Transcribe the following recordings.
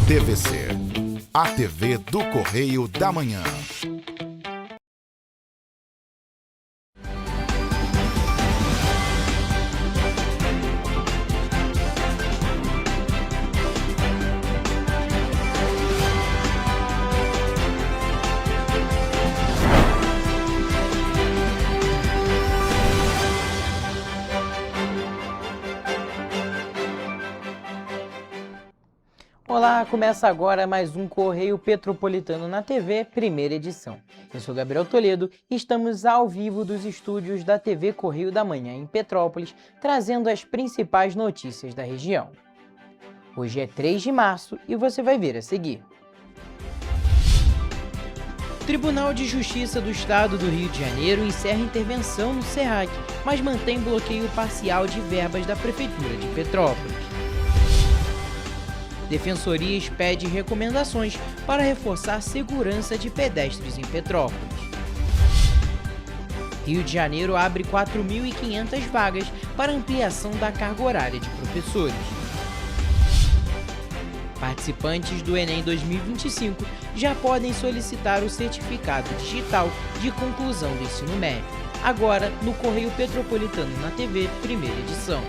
TVC, a TV do Correio da Manhã. Olá, começa agora mais um Correio Petropolitano na TV, primeira edição. Eu sou Gabriel Toledo e estamos ao vivo dos estúdios da TV Correio da Manhã em Petrópolis, trazendo as principais notícias da região. Hoje é 3 de março e você vai ver a seguir. O Tribunal de Justiça do Estado do Rio de Janeiro encerra intervenção no SERRAC, mas mantém bloqueio parcial de verbas da Prefeitura de Petrópolis. Defensorias pede recomendações para reforçar a segurança de pedestres em Petrópolis. Rio de Janeiro abre 4.500 vagas para ampliação da carga horária de professores. Participantes do Enem 2025 já podem solicitar o certificado digital de conclusão do ensino médio. Agora, no Correio Petropolitano na TV, primeira edição.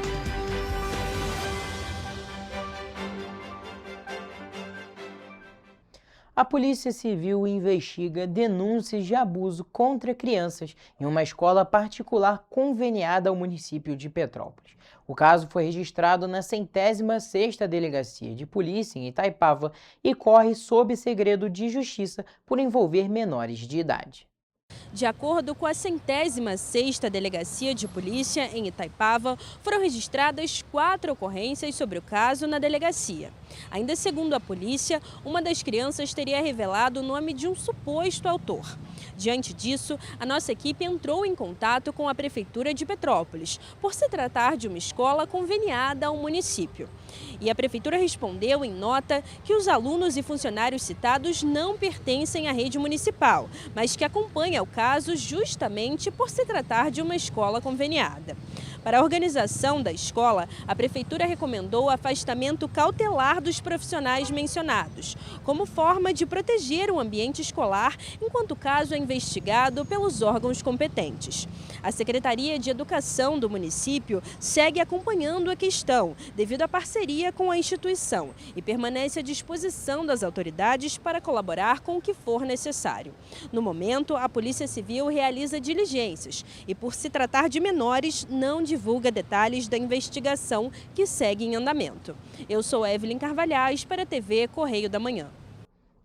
A Polícia Civil investiga denúncias de abuso contra crianças em uma escola particular conveniada ao município de Petrópolis. O caso foi registrado na 106ª Delegacia de Polícia em Itaipava e corre sob segredo de justiça por envolver menores de idade. De acordo com a 106ª Delegacia de Polícia em Itaipava, foram registradas 4 ocorrências sobre o caso na delegacia. Ainda segundo a polícia, uma das crianças teria revelado o nome de um suposto autor. Diante disso, a nossa equipe entrou em contato com a Prefeitura de Petrópolis, por se tratar de uma escola conveniada ao município. E a Prefeitura respondeu em nota que os alunos e funcionários citados não pertencem à rede municipal, mas que acompanha o caso justamente por se tratar de uma escola conveniada. Para a organização da escola, a Prefeitura recomendou o afastamento cautelar dos profissionais mencionados, como forma de proteger o ambiente escolar enquanto o caso é investigado pelos órgãos competentes. A Secretaria de Educação do município segue acompanhando a questão, devido à parceria com a instituição, e permanece à disposição das autoridades para colaborar com o que for necessário. No momento, a Polícia Civil realiza diligências e, por se tratar de menores, não divulga detalhes da investigação que segue em andamento. Eu sou Evelyn Carvalhais para a TV Correio da Manhã.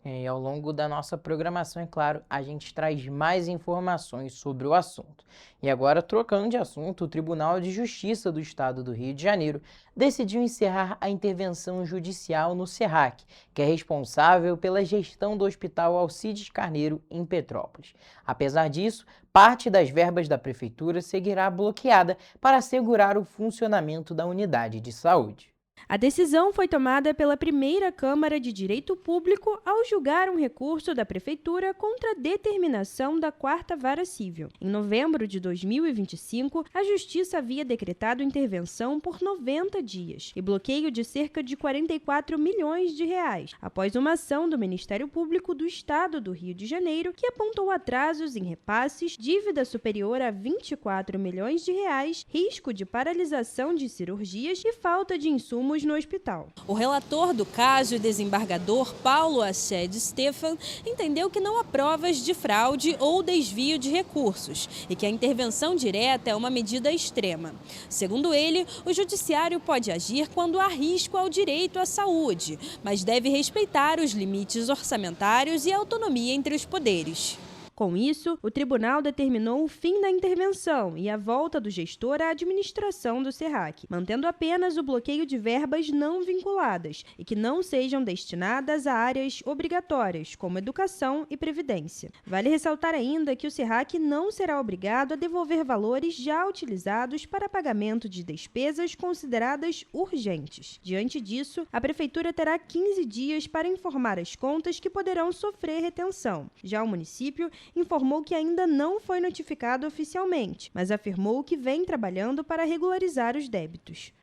E ao longo da nossa programação, é claro, a gente traz mais informações sobre o assunto. E agora, trocando de assunto, o Tribunal de Justiça do Estado do Rio de Janeiro decidiu encerrar a intervenção judicial no SERRAC, que é responsável pela gestão do Hospital Alcides Carneiro, em Petrópolis. Apesar disso, parte das verbas da Prefeitura seguirá bloqueada para assegurar o funcionamento da unidade de saúde. A decisão foi tomada pela primeira Câmara de Direito Público ao julgar um recurso da Prefeitura contra a determinação da 4ª Vara Civil. Em novembro de 2025, a Justiça havia decretado intervenção por 90 dias e bloqueio de cerca de 44 milhões de reais, após uma ação do Ministério Público do Estado do Rio de Janeiro que apontou atrasos em repasses, dívida superior a 24 milhões de reais, risco de paralisação de cirurgias e falta de insumos no hospital. O relator do caso e desembargador Paulo Assed Stefan entendeu que não há provas de fraude ou desvio de recursos e que a intervenção direta é uma medida extrema. Segundo ele, o judiciário pode agir quando há risco ao direito à saúde, mas deve respeitar os limites orçamentários e a autonomia entre os poderes. Com isso, o tribunal determinou o fim da intervenção e a volta do gestor à administração do SERRAC, mantendo apenas o bloqueio de verbas não vinculadas e que não sejam destinadas a áreas obrigatórias, como educação e previdência. Vale ressaltar ainda que o SERRAC não será obrigado a devolver valores já utilizados para pagamento de despesas consideradas urgentes. Diante disso, a Prefeitura terá 15 dias para informar as contas que poderão sofrer retenção. Já o município informou que ainda não foi notificado oficialmente, mas afirmou que vem trabalhando para regularizar os débitos.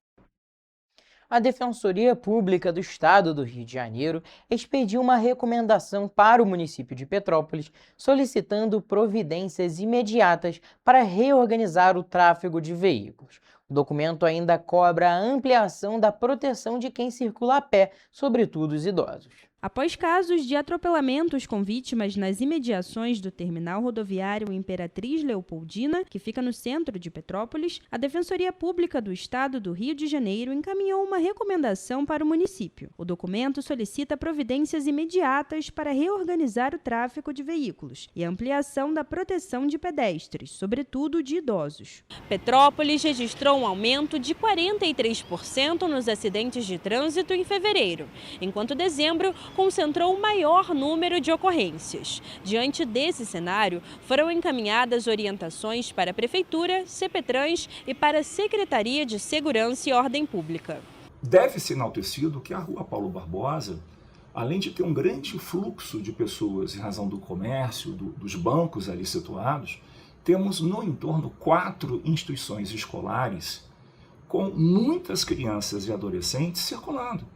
A Defensoria Pública do Estado do Rio de Janeiro expediu uma recomendação para o município de Petrópolis, solicitando providências imediatas para reorganizar o tráfego de veículos. O documento ainda cobra a ampliação da proteção de quem circula a pé, sobretudo os idosos. Após casos de atropelamentos com vítimas nas imediações do terminal rodoviário Imperatriz Leopoldina, que fica no centro de Petrópolis, a Defensoria Pública do Estado do Rio de Janeiro encaminhou uma recomendação para o município. O documento solicita providências imediatas para reorganizar o tráfego de veículos e a ampliação da proteção de pedestres, sobretudo de idosos. Petrópolis registrou um aumento de 43% nos acidentes de trânsito em fevereiro, enquanto dezembro concentrou o maior número de ocorrências. Diante desse cenário, foram encaminhadas orientações para a Prefeitura, CPTrans e para a Secretaria de Segurança e Ordem Pública. Deve ser enaltecido que a Rua Paulo Barbosa, além de ter um grande fluxo de pessoas em razão do comércio, dos bancos ali situados, temos no entorno 4 instituições escolares com muitas crianças e adolescentes circulando.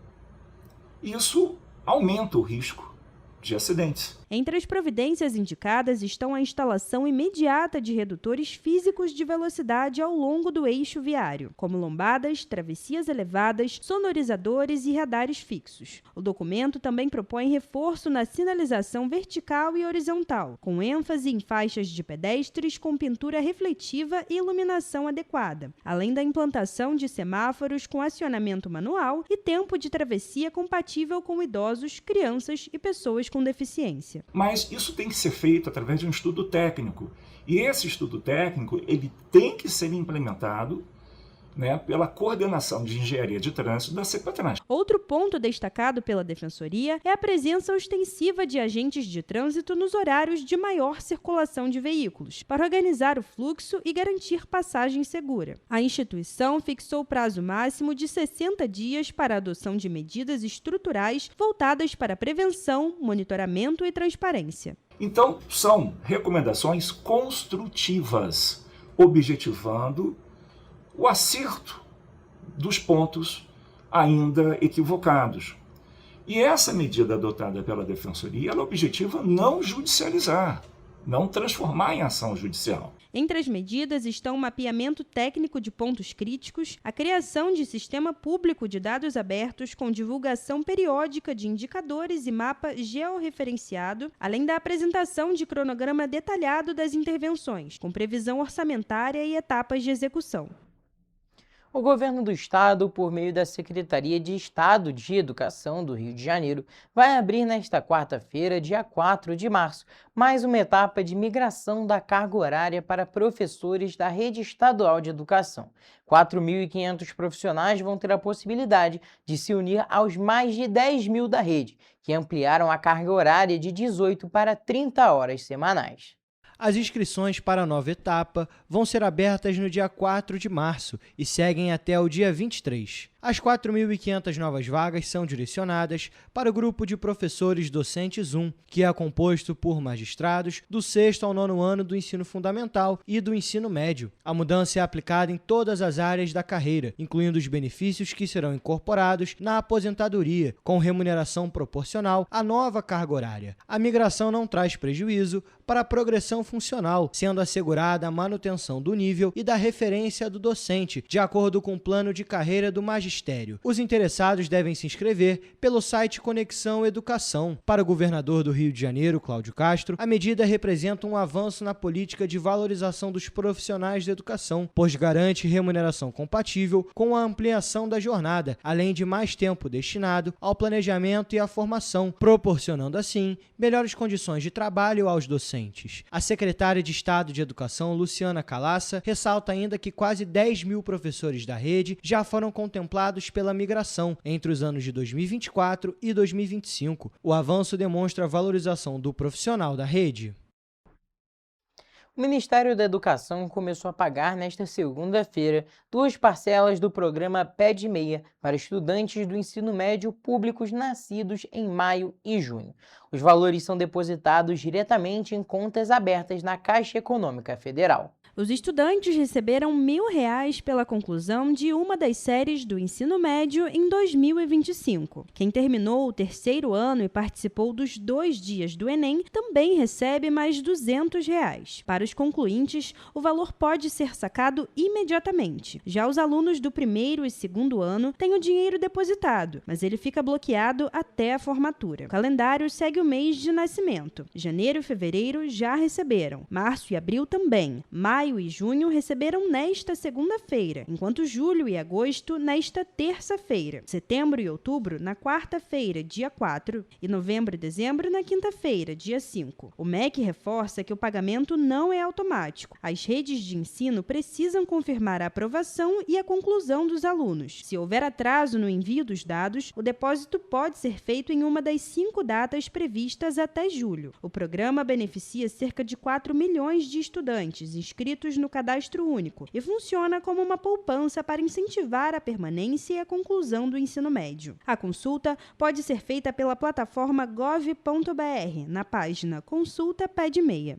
Isso aumenta o risco de acidentes. Entre as providências indicadas estão a instalação imediata de redutores físicos de velocidade ao longo do eixo viário, como lombadas, travessias elevadas, sonorizadores e radares fixos. O documento também propõe reforço na sinalização vertical e horizontal, com ênfase em faixas de pedestres com pintura refletiva e iluminação adequada, além da implantação de semáforos com acionamento manual e tempo de travessia compatível com idosos, crianças e pessoas com deficiência. Mas isso tem que ser feito através de um estudo técnico. E esse estudo técnico ele tem que ser implementado, pela coordenação de engenharia de trânsito da CPTrans. Outro ponto destacado pela Defensoria é a presença ostensiva de agentes de trânsito nos horários de maior circulação de veículos, para organizar o fluxo e garantir passagem segura. A instituição fixou o prazo máximo de 60 dias para a adoção de medidas estruturais voltadas para a prevenção, monitoramento e transparência. Então, são recomendações construtivas, objetivando o acerto dos pontos ainda equivocados. E essa medida adotada pela Defensoria, ela objetiva não judicializar, não transformar em ação judicial. Entre as medidas estão o mapeamento técnico de pontos críticos, a criação de sistema público de dados abertos com divulgação periódica de indicadores e mapa georreferenciado, além da apresentação de cronograma detalhado das intervenções, com previsão orçamentária e etapas de execução. O governo do estado, por meio da Secretaria de Estado de Educação do Rio de Janeiro, vai abrir nesta quarta-feira, dia 4 de março, mais uma etapa de migração da carga horária para professores da rede estadual de educação. 4.500 profissionais vão ter a possibilidade de se unir aos mais de 10.000 da rede, que ampliaram a carga horária de 18 para 30 horas semanais. As inscrições para a nova etapa vão ser abertas no dia 4 de março e seguem até o dia 23. As 4.500 novas vagas são direcionadas para o grupo de professores docentes 1, que é composto por magistrados do 6º ao 9º ano do ensino fundamental e do ensino médio. A mudança é aplicada em todas as áreas da carreira, incluindo os benefícios que serão incorporados na aposentadoria, com remuneração proporcional à nova carga horária. A migração não traz prejuízo para a progressão funcional, sendo assegurada a manutenção do nível e da referência do docente, de acordo com o plano de carreira do magistério. Os interessados devem se inscrever pelo site Conexão Educação. Para o governador do Rio de Janeiro, Cláudio Castro, a medida representa um avanço na política de valorização dos profissionais da educação, pois garante remuneração compatível com a ampliação da jornada, além de mais tempo destinado ao planejamento e à formação, proporcionando assim melhores condições de trabalho aos docentes. A secretária de Estado de Educação, Luciana Calassa, ressalta ainda que quase 10.000 professores da rede já foram contemplados pela migração entre os anos de 2024 e 2025. O avanço demonstra a valorização do profissional da rede. O Ministério da Educação começou a pagar nesta segunda-feira 2 parcelas do programa PED Meia para estudantes do ensino médio públicos nascidos em maio e junho. Os valores são depositados diretamente em contas abertas na Caixa Econômica Federal. Os estudantes receberam R$1.000 pela conclusão de uma das séries do ensino médio em 2025. Quem terminou o terceiro ano e participou dos 2 dias do Enem também recebe mais R$200. Para os concluintes, o valor pode ser sacado imediatamente. Já os alunos do primeiro e segundo ano têm o dinheiro depositado, mas ele fica bloqueado até a formatura. O calendário segue o mês de nascimento. Janeiro e fevereiro já receberam. Março e abril também. Maio e junho receberam nesta segunda-feira, enquanto julho e agosto nesta terça-feira. Setembro e outubro na quarta-feira, dia 4, e novembro e dezembro na quinta-feira, dia 5. O MEC reforça que o pagamento não é automático. As redes de ensino precisam confirmar a aprovação e a conclusão dos alunos. Se houver atraso no envio dos dados, o depósito pode ser feito em uma das 5 datas previstas até julho. O programa beneficia cerca de 4 milhões de estudantes inscritos no Cadastro Único e funciona como uma poupança para incentivar a permanência e a conclusão do ensino médio. A consulta pode ser feita pela plataforma gov.br, na página Consulta Pede Meia.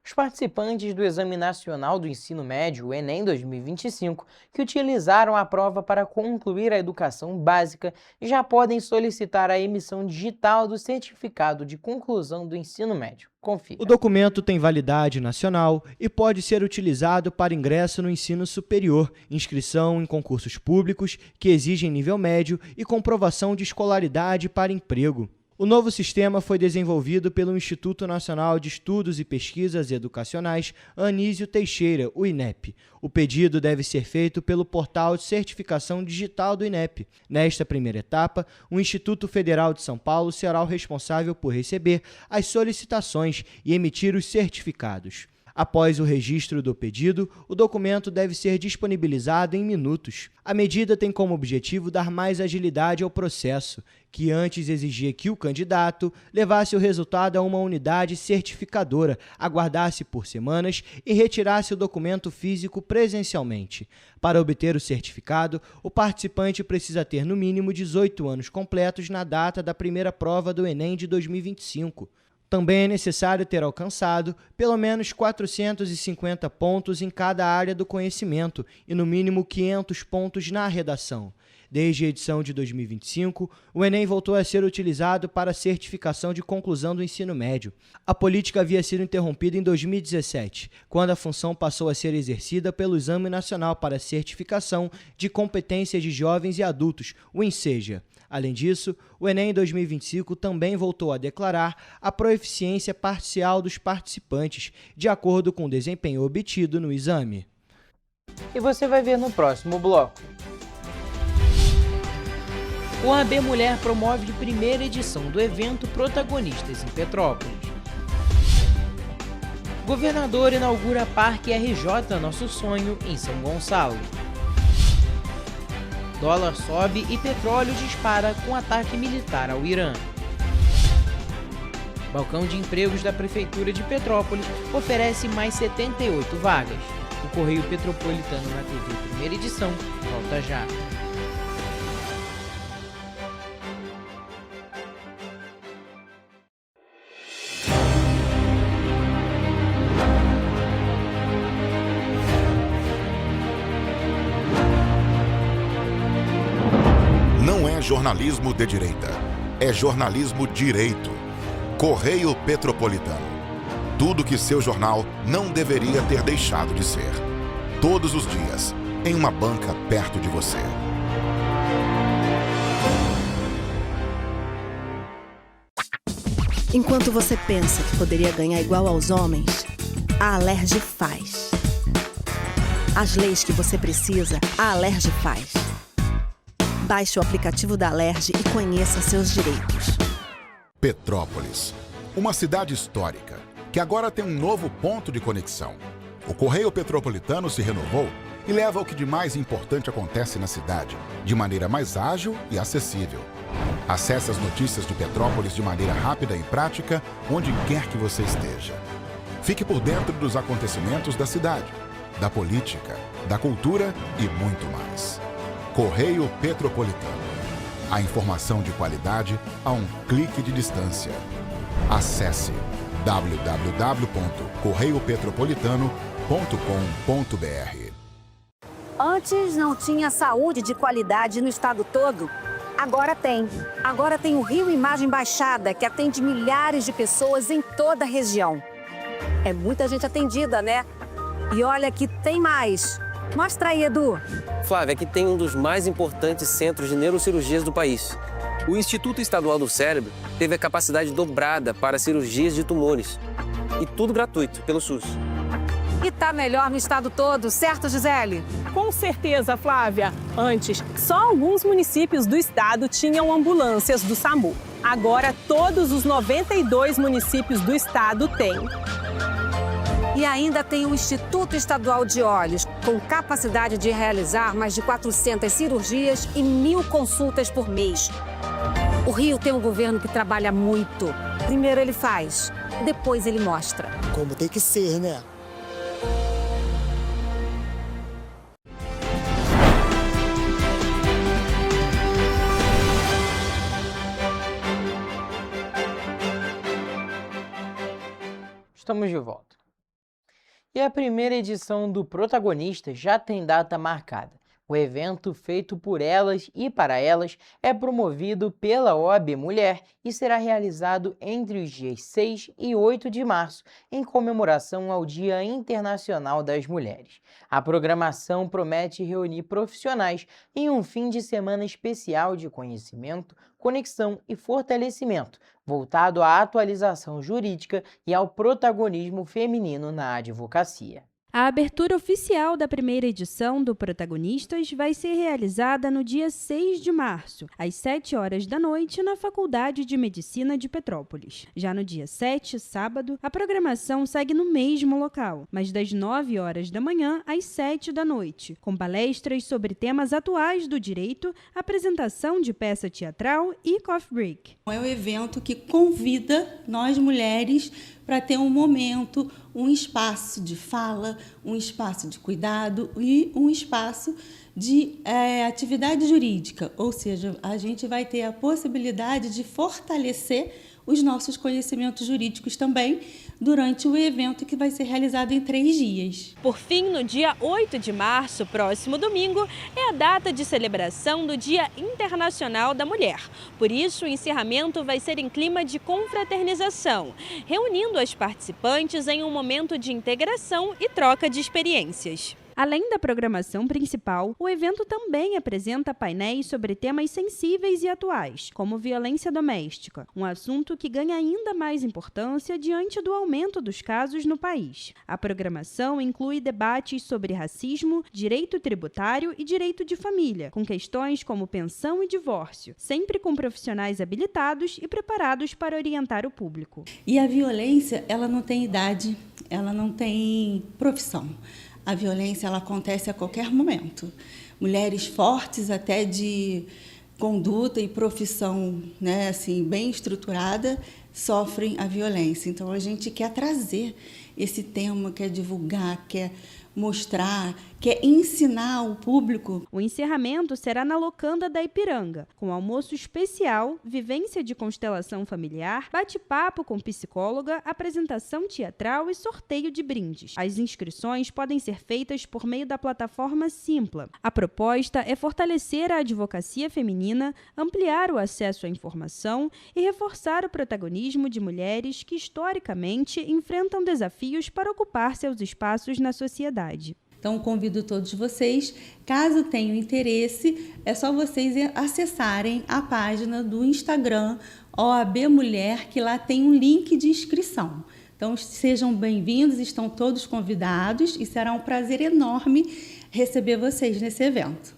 Os participantes do Exame Nacional do Ensino Médio, o Enem 2025, que utilizaram a prova para concluir a educação básica, já podem solicitar a emissão digital do certificado de conclusão do ensino médio. Confira. O documento tem validade nacional e pode ser utilizado para ingresso no ensino superior, inscrição em concursos públicos que exigem nível médio e comprovação de escolaridade para emprego. O novo sistema foi desenvolvido pelo Instituto Nacional de Estudos e Pesquisas Educacionais Anísio Teixeira, o INEP. O pedido deve ser feito pelo portal de certificação digital do INEP. Nesta primeira etapa, o Instituto Federal de São Paulo será o responsável por receber as solicitações e emitir os certificados. Após o registro do pedido, o documento deve ser disponibilizado em minutos. A medida tem como objetivo dar mais agilidade ao processo, que antes exigia que o candidato levasse o resultado a uma unidade certificadora, aguardasse por semanas e retirasse o documento físico presencialmente. Para obter o certificado, o participante precisa ter no mínimo 18 anos completos na data da primeira prova do Enem de 2025. Também é necessário ter alcançado pelo menos 450 pontos em cada área do conhecimento e no mínimo 500 pontos na redação. Desde a edição de 2025, o Enem voltou a ser utilizado para a certificação de conclusão do ensino médio. A política havia sido interrompida em 2017, quando a função passou a ser exercida pelo Exame Nacional para a Certificação de Competências de Jovens e Adultos, o ENSEJA. Além disso, o Enem 2025 também voltou a declarar a proeficiência parcial dos participantes, de acordo com o desempenho obtido no exame. E você vai ver no próximo bloco. O AB Mulher promove primeira edição do evento Protagonistas em Petrópolis. Governador inaugura Parque RJ Nosso Sonho em São Gonçalo. Dólar sobe e petróleo dispara com ataque militar ao Irã. Balcão de empregos da Prefeitura de Petrópolis oferece mais 78 vagas. O Correio Petropolitano na TV Primeira Edição volta já. Não é jornalismo de direita, é jornalismo direito. Correio Petropolitano. Tudo que seu jornal não deveria ter deixado de ser. Todos os dias, em uma banca perto de você. Enquanto você pensa que poderia ganhar igual aos homens, a Alerj faz. As leis que você precisa, a Alerj faz. Baixe o aplicativo da Alerj e conheça seus direitos. Petrópolis, uma cidade histórica, que agora tem um novo ponto de conexão. O Correio Petropolitano se renovou e leva o que de mais importante acontece na cidade, de maneira mais ágil e acessível. Acesse as notícias de Petrópolis de maneira rápida e prática, onde quer que você esteja. Fique por dentro dos acontecimentos da cidade, da política, da cultura e muito mais. Correio Petropolitano. A informação de qualidade a um clique de distância. Acesse www.correiopetropolitano.com.br. Antes não tinha saúde de qualidade no estado todo. Agora tem. Agora tem o Rio Imagem Baixada, que atende milhares de pessoas em toda a região. É muita gente atendida, né? E olha que tem mais. Mostra aí, Edu. Flávia, aqui tem um dos mais importantes centros de neurocirurgias do país. O Instituto Estadual do Cérebro teve a capacidade dobrada para cirurgias de tumores. E tudo gratuito, pelo SUS. E tá melhor no estado todo, certo, Gisele? Com certeza, Flávia. Antes, só alguns municípios do estado tinham ambulâncias do SAMU. Agora, todos os 92 municípios do estado têm. E ainda tem o Instituto Estadual de Olhos, com capacidade de realizar mais de 400 cirurgias e 1.000 consultas por mês. O Rio tem um governo que trabalha muito. Primeiro ele faz, depois ele mostra. Como tem que ser, né? Estamos de volta. E a primeira edição do Protagonistas já tem data marcada. O evento, feito por elas e para elas, é promovido pela OAB Mulher e será realizado entre os dias 6 e 8 de março, em comemoração ao Dia Internacional das Mulheres. A programação promete reunir profissionais em um fim de semana especial de conhecimento, conexão e fortalecimento, voltado à atualização jurídica e ao protagonismo feminino na advocacia. A abertura oficial da primeira edição do Protagonistas vai ser realizada no dia 6 de março, às 7 horas da noite, na Faculdade de Medicina de Petrópolis. Já no dia 7, sábado, a programação segue no mesmo local, mas das 9 horas da manhã às 7 da noite, com palestras sobre temas atuais do direito, apresentação de peça teatral e coffee break. É um evento que convida nós mulheres para ter um momento, um espaço de fala, um espaço de cuidado e um espaço de atividade jurídica, ou seja, a gente vai ter a possibilidade de fortalecer os nossos conhecimentos jurídicos também durante o evento que vai ser realizado em 3 dias. Por fim, no dia 8 de março, próximo domingo, é a data de celebração do Dia Internacional da Mulher. Por isso, o encerramento vai ser em clima de confraternização, reunindo as participantes em um momento de integração e troca de experiências. Além da programação principal, o evento também apresenta painéis sobre temas sensíveis e atuais, como violência doméstica, um assunto que ganha ainda mais importância diante do aumento dos casos no país. A programação inclui debates sobre racismo, direito tributário e direito de família, com questões como pensão e divórcio, sempre com profissionais habilitados e preparados para orientar o público. E a violência, ela não tem idade, ela não tem profissão. A violência ela acontece a qualquer momento. Mulheres fortes, até de conduta e profissão, né, assim, bem estruturada, sofrem a violência. Então, a gente quer trazer esse tema, quer divulgar, quer mostrar, quer ensinar ao público. O encerramento será na Locanda da Ipiranga, com almoço especial, vivência de constelação familiar, bate-papo com psicóloga, apresentação teatral e sorteio de brindes. As inscrições podem ser feitas por meio da plataforma Simpla. A proposta é fortalecer a advocacia feminina, ampliar o acesso à informação e reforçar o protagonismo de mulheres que, historicamente, enfrentam desafios para ocupar seus espaços na sociedade. Então, convido todos vocês, caso tenham interesse, é só vocês acessarem a página do Instagram OAB Mulher, que lá tem um link de inscrição. Então, sejam bem-vindos, estão todos convidados e será um prazer enorme receber vocês nesse evento.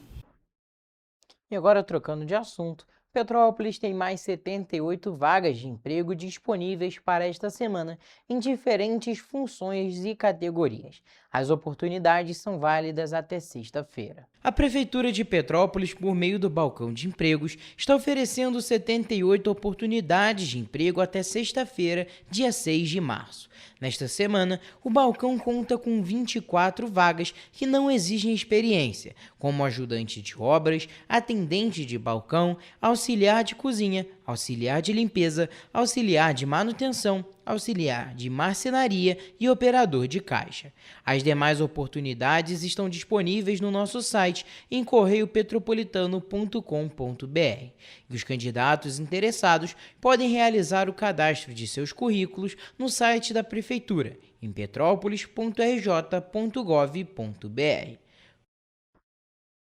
E agora, trocando de assunto, Petrópolis tem mais 78 vagas de emprego disponíveis para esta semana em diferentes funções e categorias. As oportunidades são válidas até sexta-feira. A Prefeitura de Petrópolis, por meio do Balcão de Empregos, está oferecendo 78 oportunidades de emprego até sexta-feira, dia 6 de março. Nesta semana, o balcão conta com 24 vagas que não exigem experiência, como ajudante de obras, atendente de balcão, auxiliar de cozinha, auxiliar de limpeza, auxiliar de manutenção, auxiliar de marcenaria e operador de caixa. As demais oportunidades estão disponíveis no nosso site em correiopetropolitano.com.br. E os candidatos interessados podem realizar o cadastro de seus currículos no site da Prefeitura, em petrópolis.rj.gov.br.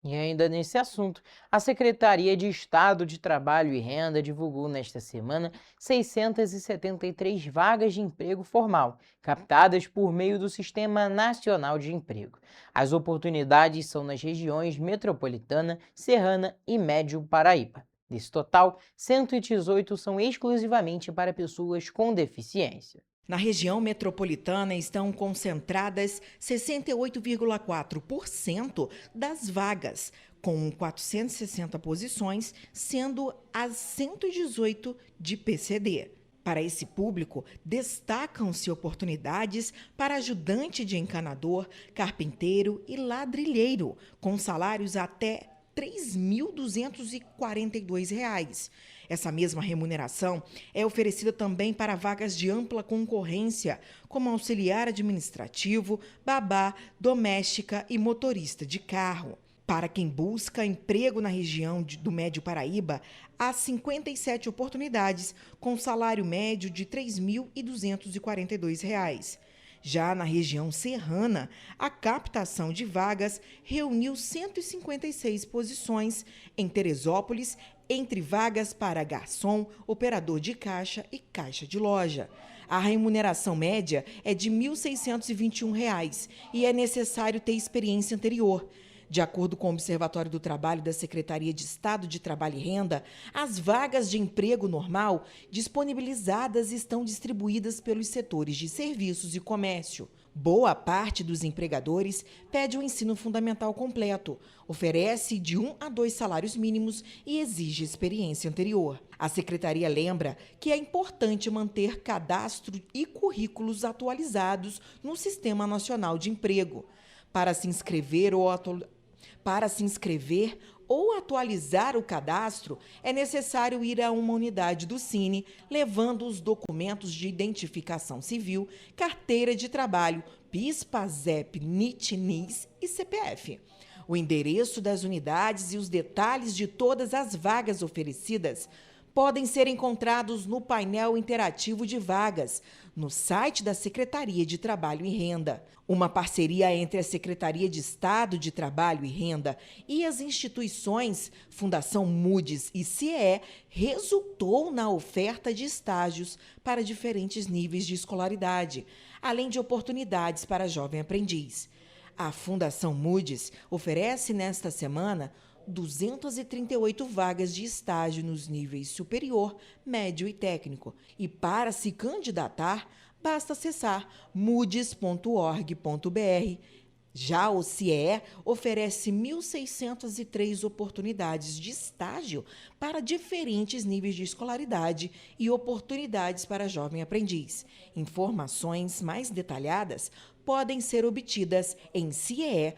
E ainda nesse assunto, a Secretaria de Estado de Trabalho e Renda divulgou nesta semana 673 vagas de emprego formal, captadas por meio do Sistema Nacional de Emprego. As oportunidades são nas regiões Metropolitana, Serrana e Médio Paraíba. Desse total, 118 são exclusivamente para pessoas com deficiência. Na região metropolitana estão concentradas 68,4% das vagas, com 460 posições, sendo as 118 de PCD. Para esse público, destacam-se oportunidades para ajudante de encanador, carpinteiro e ladrilheiro, com salários até R$ 3.242. Essa mesma remuneração é oferecida também para vagas de ampla concorrência, como auxiliar administrativo, babá, doméstica e motorista de carro. Para quem busca emprego na região do Médio Paraíba, há 57 oportunidades, com salário médio de R$ 3.242. Já na região serrana, a captação de vagas reuniu 156 posições em Teresópolis, entre vagas para garçom, operador de caixa e caixa de loja. A remuneração média é de R$ 1.621 e é necessário ter experiência anterior. De acordo com o Observatório do Trabalho da Secretaria de Estado de Trabalho e Renda, as vagas de emprego normal disponibilizadas estão distribuídas pelos setores de serviços e comércio. Boa parte dos empregadores pede o ensino fundamental completo, oferece de 1 a 2 salários mínimos e exige experiência anterior. A Secretaria lembra que é importante manter cadastro e currículos atualizados no Sistema Nacional de Emprego. Para se inscrever ou atualizar o cadastro, é necessário ir a uma unidade do Cine, levando os documentos de identificação civil, carteira de trabalho, PIS, PASEP, NIT, NIS e CPF. O endereço das unidades e os detalhes de todas as vagas oferecidas podem ser encontrados no painel interativo de vagas, no site da Secretaria de Trabalho e Renda. Uma parceria entre a Secretaria de Estado de Trabalho e Renda e as instituições Fundação Moody's e CIE resultou na oferta de estágios para diferentes níveis de escolaridade, além de oportunidades para jovem aprendiz. A Fundação Moody's oferece nesta semana 238 vagas de estágio nos níveis superior, médio e técnico. E para se candidatar, basta acessar moodys.org.br. Já o CIE oferece 1.603 oportunidades de estágio para diferentes níveis de escolaridade e oportunidades para jovem aprendiz. Informações mais detalhadas podem ser obtidas em cie.org.br.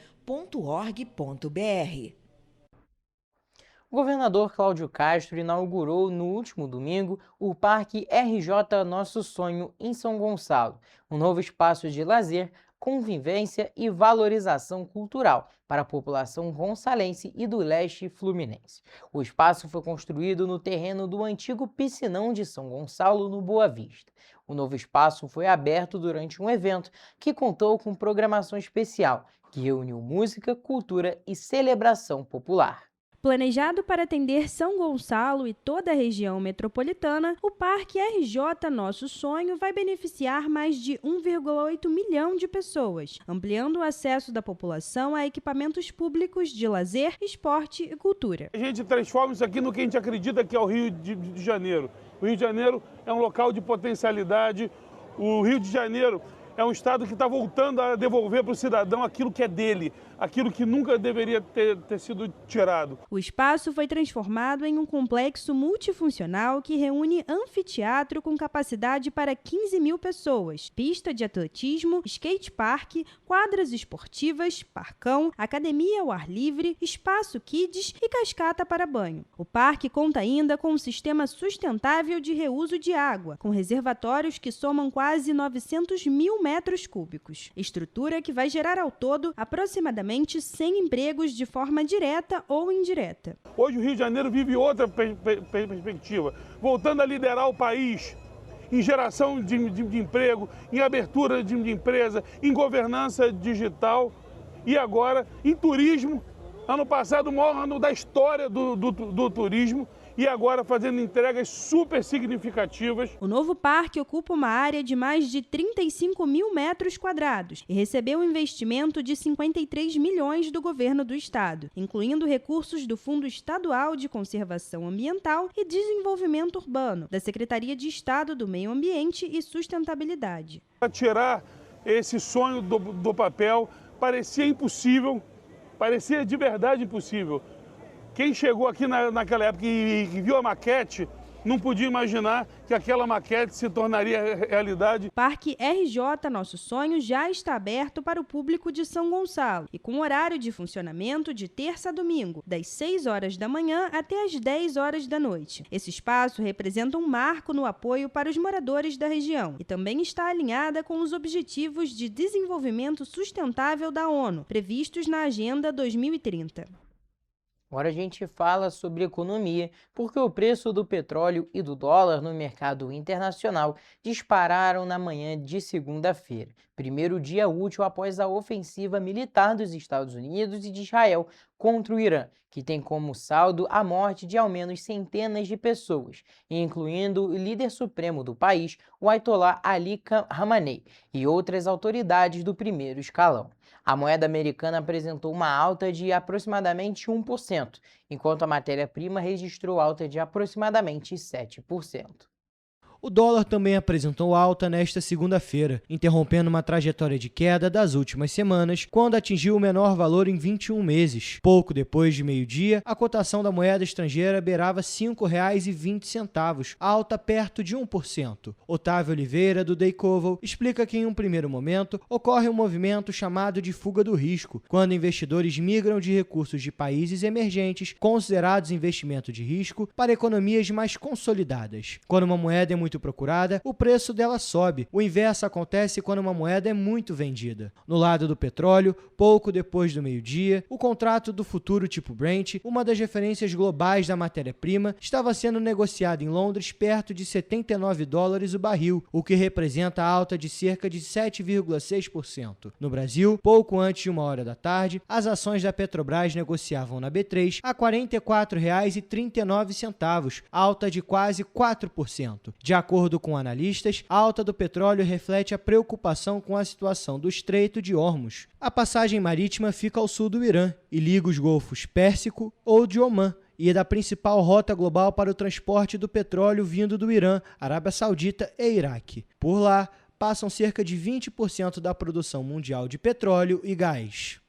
O governador Cláudio Castro inaugurou no último domingo o Parque RJ Nosso Sonho em São Gonçalo, um novo espaço de lazer, convivência e valorização cultural para a população gonçalense e do leste fluminense. O espaço foi construído no terreno do antigo Piscinão de São Gonçalo, no Boa Vista. O novo espaço foi aberto durante um evento que contou com programação especial, que reuniu música, cultura e celebração popular. Planejado para atender São Gonçalo e toda a região metropolitana, o Parque RJ Nosso Sonho vai beneficiar mais de 1,8 milhão de pessoas, ampliando o acesso da população a equipamentos públicos de lazer, esporte e cultura. A gente transforma isso aqui no que a gente acredita que é o Rio de Janeiro. O Rio de Janeiro é um local de potencialidade. O Rio de Janeiro é um estado que está voltando a devolver para o cidadão aquilo que é dele. aquilo que nunca deveria ter sido tirado. O espaço foi transformado em um complexo multifuncional que reúne anfiteatro com capacidade para 15 mil pessoas, pista de atletismo, skate park, quadras esportivas, parcão, academia ao ar livre, espaço kids e cascata para banho. O parque conta ainda com um sistema sustentável de reuso de água, com reservatórios que somam quase 900 mil metros cúbicos. Estrutura que vai gerar ao todo aproximadamente 100 empregos de forma direta ou indireta. Hoje o Rio de Janeiro vive outra perspectiva, voltando a liderar o país em geração de emprego, em abertura de empresa, em governança digital e agora em turismo. Ano passado, o maior ano da história do turismo. E agora fazendo entregas super significativas. O novo parque ocupa uma área de mais de 35 mil metros quadrados e recebeu um investimento de 53 milhões do governo do estado, incluindo recursos do Fundo Estadual de Conservação Ambiental e Desenvolvimento Urbano, da Secretaria de Estado do Meio Ambiente e Sustentabilidade. Para tirar esse sonho do papel parecia impossível, parecia de verdade impossível. Quem chegou aqui naquela época e viu a maquete, não podia imaginar que aquela maquete se tornaria realidade. Parque RJ Nosso Sonho já está aberto para o público de São Gonçalo e com horário de funcionamento de terça a domingo, das 6 horas da manhã até as 10 horas da noite. Esse espaço representa um marco no apoio para os moradores da região e também está alinhada com os Objetivos de Desenvolvimento Sustentável da ONU, previstos na Agenda 2030. Agora a gente fala sobre economia, porque o preço do petróleo e do dólar no mercado internacional dispararam na manhã de segunda-feira, primeiro dia útil após a ofensiva militar dos Estados Unidos e de Israel contra o Irã, que tem como saldo a morte de ao menos centenas de pessoas, incluindo o líder supremo do país, o Ayatollah Ali Khamenei, e outras autoridades do primeiro escalão. A moeda americana apresentou uma alta de aproximadamente 1%, enquanto a matéria-prima registrou alta de aproximadamente 7%. O dólar também apresentou alta nesta segunda-feira, interrompendo uma trajetória de queda das últimas semanas, quando atingiu o menor valor em 21 meses. Pouco depois de meio-dia, a cotação da moeda estrangeira beirava R$ 5,20, alta perto de 1%. Otávio Oliveira, do Daycoval, explica que em um primeiro momento ocorre um movimento chamado de fuga do risco, quando investidores migram de recursos de países emergentes, considerados investimento de risco, para economias mais consolidadas. Quando uma moeda é muito procurada, o preço dela sobe. O inverso acontece quando uma moeda é muito vendida. No lado do petróleo, pouco depois do meio-dia, o contrato do futuro tipo Brent, uma das referências globais da matéria-prima, estava sendo negociado em Londres perto de $79 o barril, o que representa alta de cerca de 7,6%. No Brasil, pouco antes de 1h da tarde, as ações da Petrobras negociavam na B3 a R$ 44,39, alta de quase 4%. De acordo com analistas, a alta do petróleo reflete a preocupação com a situação do Estreito de Hormuz. A passagem marítima fica ao sul do Irã e liga os golfos Pérsico ou de Omã, e é da principal rota global para o transporte do petróleo vindo do Irã, Arábia Saudita e Iraque. Por lá, passam cerca de 20% da produção mundial de petróleo e gás.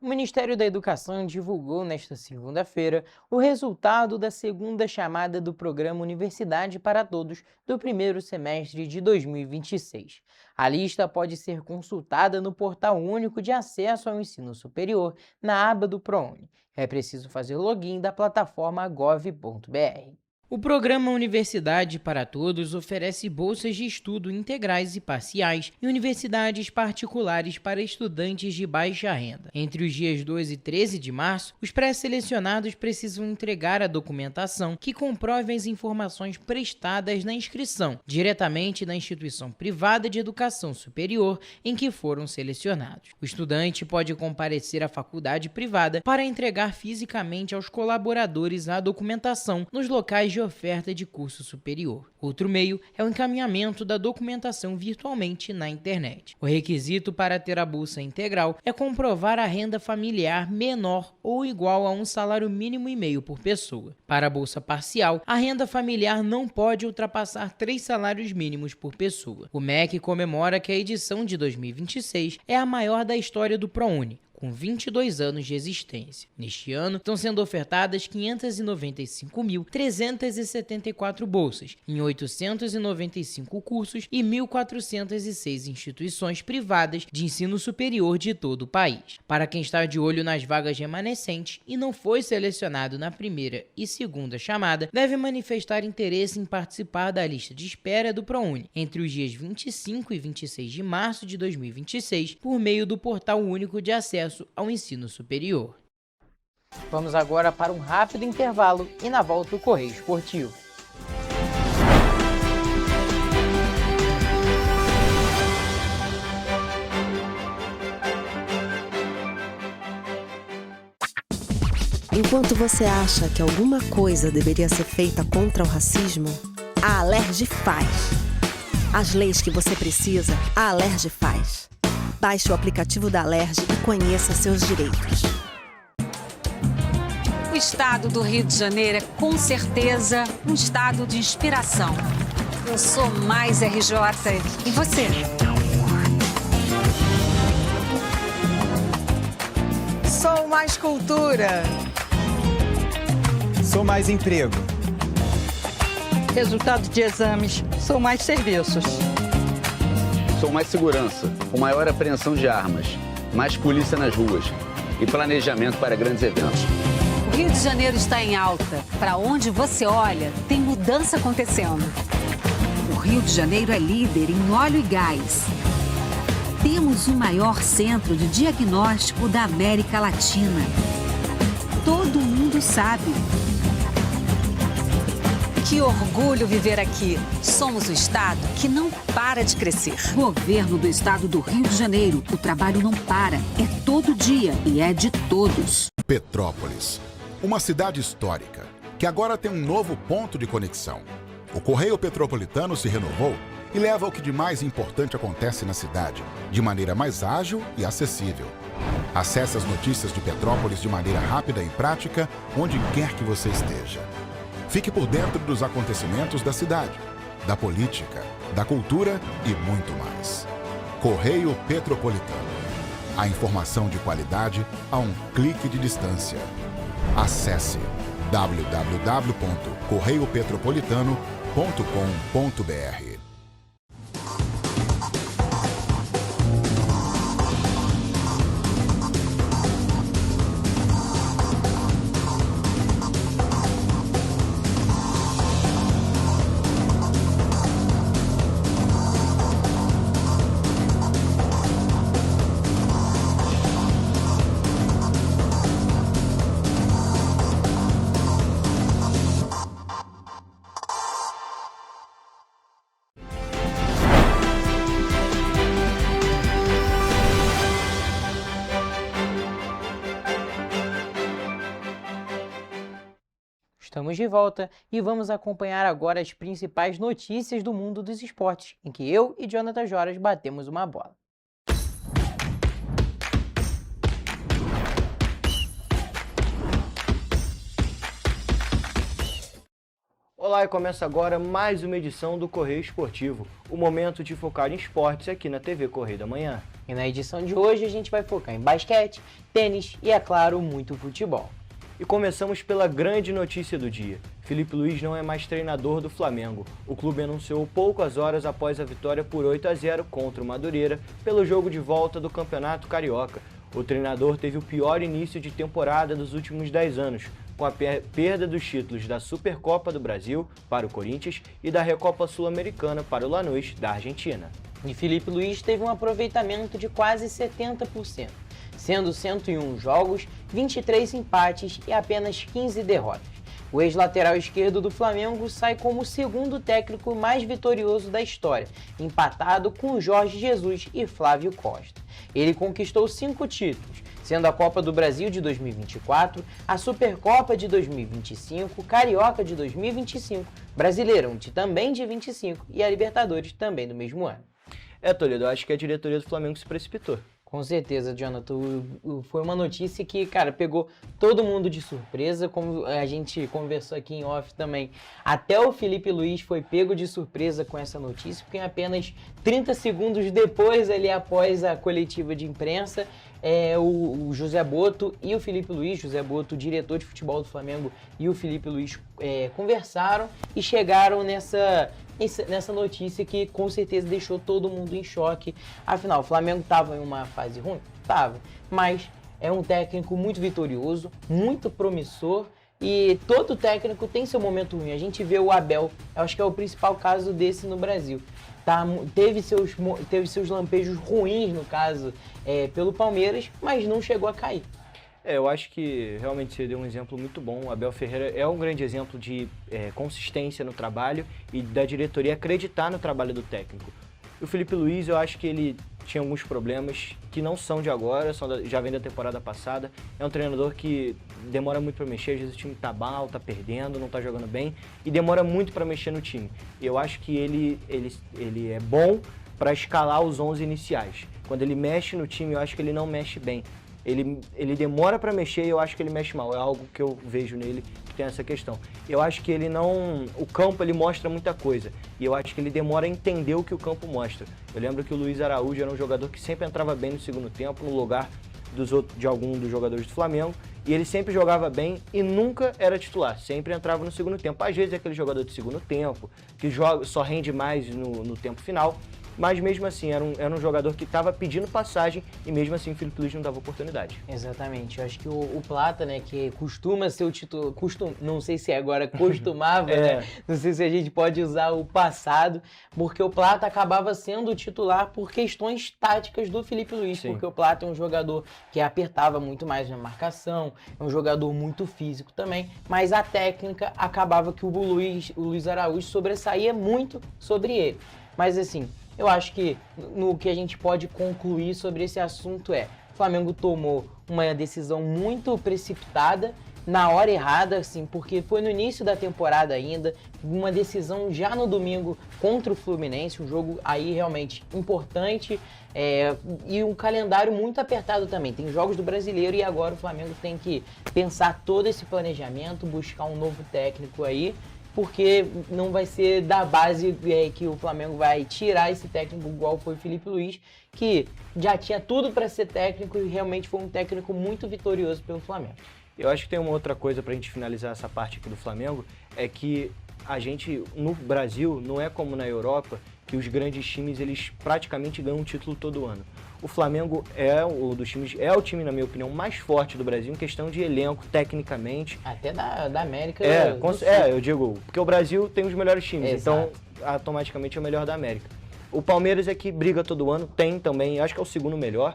O Ministério da Educação divulgou nesta segunda-feira o resultado da segunda chamada do programa Universidade para Todos do primeiro semestre de 2026. A lista pode ser consultada no Portal Único de Acesso ao Ensino Superior, na aba do ProUni. É preciso fazer login da plataforma gov.br. O programa Universidade para Todos oferece bolsas de estudo integrais e parciais em universidades particulares para estudantes de baixa renda. Entre os dias 2 e 13 de março, os pré-selecionados precisam entregar a documentação que comprove as informações prestadas na inscrição, diretamente na instituição privada de educação superior em que foram selecionados. O estudante pode comparecer à faculdade privada para entregar fisicamente aos colaboradores a documentação nos locais de oferta de curso superior. Outro meio é o encaminhamento da documentação virtualmente na internet. O requisito para ter a bolsa integral é comprovar a renda familiar menor ou igual a um salário mínimo e meio por pessoa. Para a bolsa parcial, a renda familiar não pode ultrapassar 3 salários mínimos por pessoa. O MEC comemora que a edição de 2026 é a maior da história do ProUni, com 22 anos de existência. Neste ano, estão sendo ofertadas 595.374 bolsas, em 895 cursos e 1.406 instituições privadas de ensino superior de todo o país. Para quem está de olho nas vagas remanescentes e não foi selecionado na primeira e segunda chamada, deve manifestar interesse em participar da lista de espera do ProUni entre os dias 25 e 26 de março de 2026, por meio do Portal Único de Acesso ao Ensino Superior. Vamos agora para um rápido intervalo e na volta o Correio Esportivo. Enquanto você acha que alguma coisa deveria ser feita contra o racismo, a Alerj faz. As leis que você precisa, a Alerj faz. Baixe o aplicativo da Alerj e conheça seus direitos. O estado do Rio de Janeiro é, com certeza, um estado de inspiração. Eu sou mais RJ. E você? Sou mais cultura. Sou mais emprego. Resultado de exames. Sou mais serviços. Sou mais segurança, com maior apreensão de armas, mais polícia nas ruas e planejamento para grandes eventos. O Rio de Janeiro está em alta. Para onde você olha, tem mudança acontecendo. O Rio de Janeiro é líder em óleo e gás. Temos o maior centro de diagnóstico da América Latina. Todo mundo sabe. Que orgulho viver aqui. Somos o estado que não para de crescer. Governo do estado do Rio de Janeiro. O trabalho não para. É todo dia e é de todos. Petrópolis, uma cidade histórica que agora tem um novo ponto de conexão. O Correio Petropolitano se renovou e leva o que de mais importante acontece na cidade, de maneira mais ágil e acessível. Acesse as notícias de Petrópolis de maneira rápida e prática, onde quer que você esteja. Fique por dentro dos acontecimentos da cidade, da política, da cultura e muito mais. Correio Petropolitano. A informação de qualidade a um clique de distância. Acesse www.correiopetropolitano.com.br. Estamos de volta e vamos acompanhar agora as principais notícias do mundo dos esportes, em que eu e Jonathan Joras batemos uma bola. Olá, e começa agora mais uma edição do Correio Esportivo, o momento de focar em esportes aqui na TV Correio da Manhã. E na edição de hoje a gente vai focar em basquete, tênis e, é claro, muito futebol. E começamos pela grande notícia do dia. Felipe Luiz não é mais treinador do Flamengo. O clube anunciou poucas horas após a vitória por 8-0 contra o Madureira pelo jogo de volta do Campeonato Carioca. O treinador teve o pior início de temporada dos últimos 10 anos, com a perda dos títulos da Supercopa do Brasil para o Corinthians e da Recopa Sul-Americana para o Lanús da Argentina. E Felipe Luiz teve um aproveitamento de quase 70%. Sendo 101 jogos, 23 empates e apenas 15 derrotas. O ex-lateral esquerdo do Flamengo sai como o segundo técnico mais vitorioso da história, empatado com Jorge Jesus e Flávio Costa. Ele conquistou 5 títulos, sendo a Copa do Brasil de 2024, a Supercopa de 2025, Carioca de 2025, Brasileirão também de 25 e a Libertadores também do mesmo ano. Toledo, eu acho que a diretoria do Flamengo se precipitou. Com certeza, Jonathan. Foi uma notícia que, cara, pegou todo mundo de surpresa, como a gente conversou aqui em off também. Até o Felipe Luiz foi pego de surpresa com essa notícia, porque apenas 30 segundos depois, ali após a coletiva de imprensa, o José Botto e o Felipe Luiz, José Botto, diretor de futebol do Flamengo, e o Felipe Luiz conversaram e chegaram nessa notícia que com certeza deixou todo mundo em choque. Afinal, o Flamengo estava em uma fase ruim? Estava, mas é um técnico muito vitorioso, muito promissor, e todo técnico tem seu momento ruim. A gente vê o Abel, eu acho que é o principal caso desse no Brasil. Teve seus lampejos ruins, no caso, pelo Palmeiras, mas não chegou a cair. Eu acho que realmente você deu um exemplo muito bom. O Abel Ferreira é um grande exemplo de consistência no trabalho e da diretoria acreditar no trabalho do técnico. E o Felipe Luiz, eu acho que ele tinha alguns problemas que não são de agora, já vem da temporada passada. É um treinador que demora muito para mexer, às vezes o time tá mal, tá perdendo, não tá jogando bem, e demora muito para mexer no time. E eu acho que ele é bom para escalar os 11 iniciais. Quando ele mexe no time, eu acho que ele não mexe bem. Ele demora para mexer e eu acho que ele mexe mal. É algo que eu vejo nele que tem essa questão. Eu acho que ele não... O campo, ele mostra muita coisa. E eu acho que ele demora a entender o que o campo mostra. Eu lembro que o Luiz Araújo era um jogador que sempre entrava bem no segundo tempo, no lugar de algum dos jogadores do Flamengo. E ele sempre jogava bem e nunca era titular. Sempre entrava no segundo tempo. Às vezes é aquele jogador de segundo tempo, que só rende mais no tempo final. Mas mesmo assim, era um jogador que estava pedindo passagem e mesmo assim o Felipe Luiz não dava oportunidade. Exatamente. Eu acho que o Plata, né, que costuma ser o titular, não sei se agora costumava, né? Não sei se a gente pode usar o passado, porque o Plata acabava sendo o titular por questões táticas do Felipe Luiz, porque o Plata é um jogador que apertava muito mais na marcação, é um jogador muito físico também, mas a técnica acabava que o Luiz Araújo sobressaía muito sobre ele. Mas assim, eu acho que no que a gente pode concluir sobre esse assunto o Flamengo tomou uma decisão muito precipitada, na hora errada, assim, porque foi no início da temporada ainda, uma decisão já no domingo contra o Fluminense, um jogo aí realmente importante, e um calendário muito apertado também. Tem jogos do Brasileiro e agora o Flamengo tem que pensar todo esse planejamento, buscar um novo técnico aí, porque não vai ser da base que o Flamengo vai tirar esse técnico igual foi o Felipe Luiz, que já tinha tudo para ser técnico e realmente foi um técnico muito vitorioso pelo Flamengo. Eu acho que tem uma outra coisa para a gente finalizar essa parte aqui do Flamengo, é que a gente, no Brasil, não é como na Europa, que os grandes times, eles praticamente ganham um título todo ano. O Flamengo é o time, na minha opinião, mais forte do Brasil em questão de elenco, tecnicamente. Até da América. Eu digo, porque o Brasil tem os melhores times, então automaticamente é o melhor da América. O Palmeiras é que briga todo ano, tem também, acho que é o segundo melhor,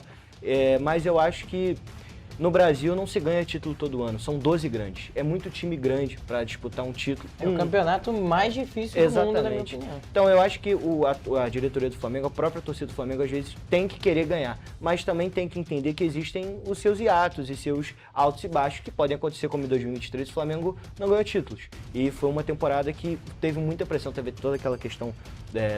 mas eu acho que no Brasil não se ganha título todo ano, são 12 grandes. É muito time grande para disputar um título. É o campeonato mais difícil do mundo, na minha opinião. Então eu acho que a diretoria do Flamengo, a própria torcida do Flamengo, às vezes tem que querer ganhar, mas também tem que entender que existem os seus hiatos e seus altos e baixos que podem acontecer, como em 2023 o Flamengo não ganhou títulos. E foi uma temporada que teve muita pressão, teve toda aquela questão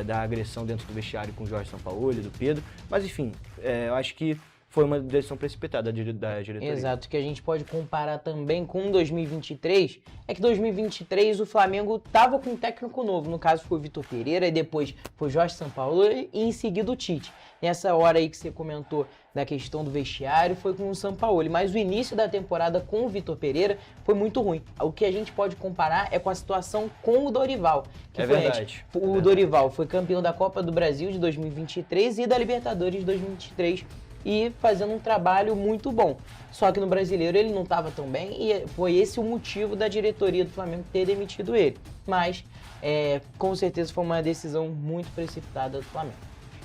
da agressão dentro do vestiário com o Jorge Sampaoli, do Pedro, mas enfim, eu acho que foi uma decisão precipitada da diretoria. Exato, que a gente pode comparar também com 2023, é que 2023 o Flamengo estava com um técnico novo, no caso foi o Vitor Pereira, e depois foi Jorge Sampaoli e em seguida o Tite. Nessa hora aí que você comentou da questão do vestiário, foi com o Sampaoli, mas o início da temporada com o Vitor Pereira foi muito ruim. O que a gente pode comparar é com a situação com o Dorival. Que foi verdade. O Dorival foi campeão da Copa do Brasil de 2023 e da Libertadores de 2023, e fazendo um trabalho muito bom. Só que no Brasileiro ele não estava tão bem e foi esse o motivo da diretoria do Flamengo ter demitido ele. Mas, com certeza, foi uma decisão muito precipitada do Flamengo.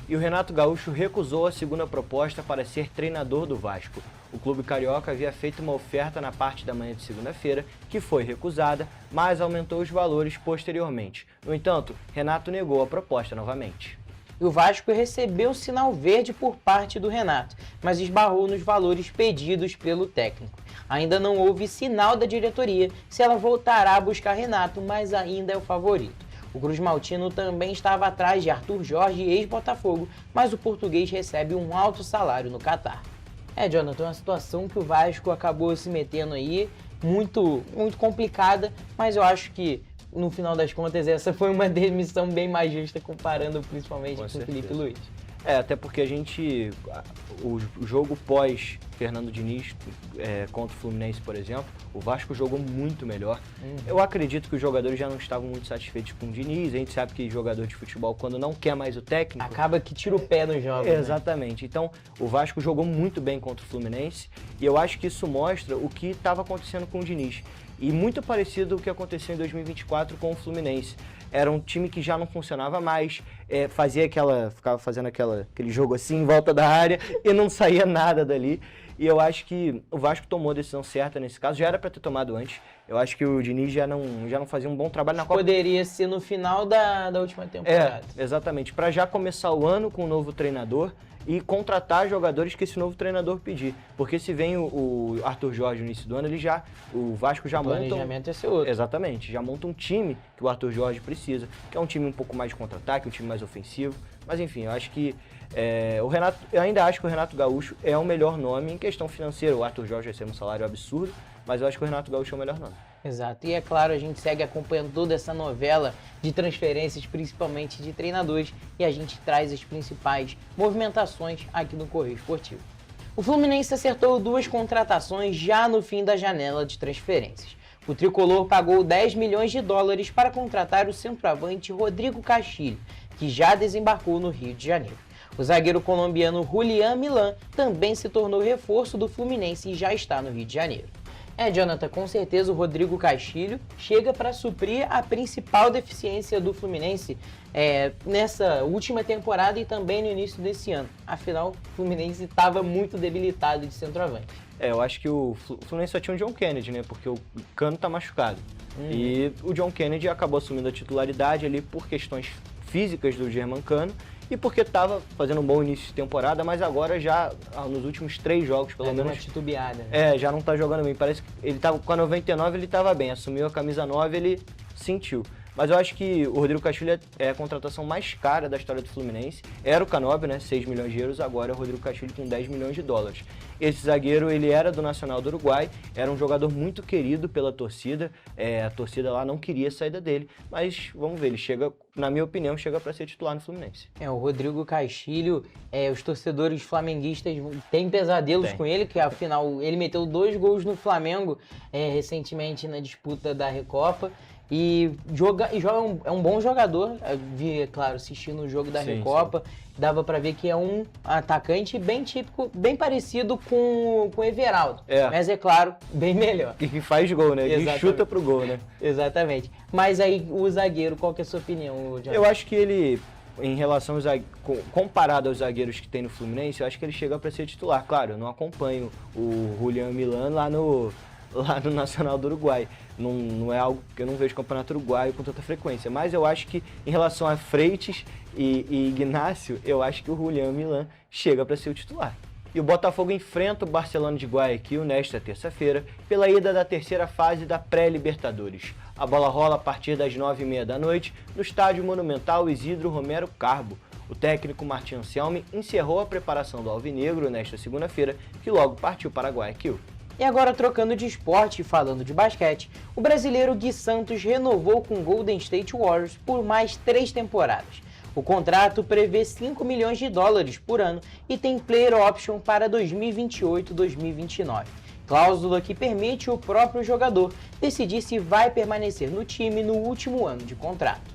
E o Renato Gaúcho recusou a segunda proposta para ser treinador do Vasco. O clube carioca havia feito uma oferta na parte da manhã de segunda-feira, que foi recusada, mas aumentou os valores posteriormente. No entanto, Renato negou a proposta novamente. E o Vasco recebeu sinal verde por parte do Renato, mas esbarrou nos valores pedidos pelo técnico. Ainda não houve sinal da diretoria se ela voltará a buscar Renato, mas ainda é o favorito. O Cruz Maltino também estava atrás de Arthur Jorge, ex-Botafogo, mas o português recebe um alto salário no Catar. Jonathan, uma situação que o Vasco acabou se metendo aí, muito, muito complicada, mas eu acho que no final das contas, essa foi uma demissão bem mais justa, comparando principalmente com o Felipe Luiz. Até porque o jogo pós Fernando Diniz contra o Fluminense, por exemplo, o Vasco jogou muito melhor. Eu acredito que os jogadores já não estavam muito satisfeitos com o Diniz. A gente sabe que jogador de futebol, quando não quer mais o técnico... acaba que tira o pé no jogo. Exatamente. Né? Então, o Vasco jogou muito bem contra o Fluminense e eu acho que isso mostra o que estava acontecendo com o Diniz. E muito parecido o que aconteceu em 2024 com o Fluminense. Era um time que já não funcionava mais, ficava fazendo aquele jogo assim em volta da área e não saía nada dali. E eu acho que o Vasco tomou a decisão certa nesse caso, já era para ter tomado antes. Eu acho que o Diniz já não fazia um bom trabalho na Copa. Poderia ser no final da última temporada. Exatamente, para já começar o ano com um novo treinador e contratar jogadores que esse novo treinador pedir. Porque se vem o Arthur Jorge no início do ano, o Vasco já monta... O planejamento é ser outro. Exatamente, já monta um time que o Arthur Jorge precisa, que é um time um pouco mais de contra-ataque, um time mais ofensivo. Mas enfim, eu acho que eu ainda acho que o Renato Gaúcho é o melhor nome em questão financeira. O Arthur Jorge recebe um salário absurdo, mas eu acho que o Renato Gaúcho é o melhor nome. Exato, e é claro, a gente segue acompanhando toda essa novela de transferências, principalmente de treinadores, e a gente traz as principais movimentações aqui no Correio Esportivo. O Fluminense acertou 2 contratações já no fim da janela de transferências. O tricolor pagou $10 milhões para contratar o centroavante Rodrigo Castilho, que já desembarcou no Rio de Janeiro. O zagueiro colombiano Julián Milán também se tornou reforço do Fluminense e já está no Rio de Janeiro. Jonathan, com certeza o Rodrigo Castilho chega para suprir a principal deficiência do Fluminense nessa última temporada e também no início desse ano. Afinal, o Fluminense estava muito debilitado de centroavante. Eu acho que o Fluminense só tinha o John Kennedy, né? Porque o Cano tá machucado. E o John Kennedy acabou assumindo a titularidade ali por questões físicas do Germancano e porque estava fazendo um bom início de temporada, mas agora já nos últimos 3 jogos, pelo menos... uma titubeada. Já não tá jogando bem. Parece que ele tava com a 99, ele estava bem. Assumiu a camisa 9, ele sentiu. Mas eu acho que o Rodrigo Castilho é a contratação mais cara da história do Fluminense. Era o Canóbio, né, 6 milhões de euros, agora é o Rodrigo Castilho com $10 milhões. Esse zagueiro, ele era do Nacional do Uruguai, era um jogador muito querido pela torcida, a torcida lá não queria a saída dele, mas vamos ver, ele chega, na minha opinião, chega para ser titular no Fluminense. O Rodrigo Castilho, os torcedores flamenguistas têm pesadelos com ele, que afinal ele meteu 2 gols no Flamengo recentemente na disputa da Recopa. É um bom jogador. Eu vi, claro, assistindo o jogo da Recopa, dava pra ver que é um atacante bem típico, bem parecido com o Everaldo. Mas é claro, bem melhor. E que faz gol, né? E chuta pro gol, né? Exatamente. Mas aí o zagueiro, qual que é a sua opinião, Jonathan? Eu acho que ele, em relação comparado aos zagueiros que tem no Fluminense, eu acho que ele chega pra ser titular. Claro, eu não acompanho o Julián Milán lá no Nacional do Uruguai. Não é algo que eu não vejo campeonato uruguaio com tanta frequência. Mas eu acho que em relação a Freitas e Ignacio, eu acho que o Julián Milán chega para ser o titular. E o Botafogo enfrenta o Barcelona de Guayaquil nesta terça-feira pela ida da 3ª fase da pré-Libertadores. A bola rola a partir das 9h30 da noite no estádio Monumental Isidro Romero Carbo. O técnico Martin Anselmi encerrou a preparação do Alvinegro nesta segunda-feira, que logo partiu para Guayaquil. E agora, trocando de esporte e falando de basquete, o brasileiro Gui Santos renovou com o Golden State Warriors por mais 3 temporadas. O contrato prevê $5 milhões por ano e tem player option para 2028-2029. Cláusula que permite o próprio jogador decidir se vai permanecer no time no último ano de contrato.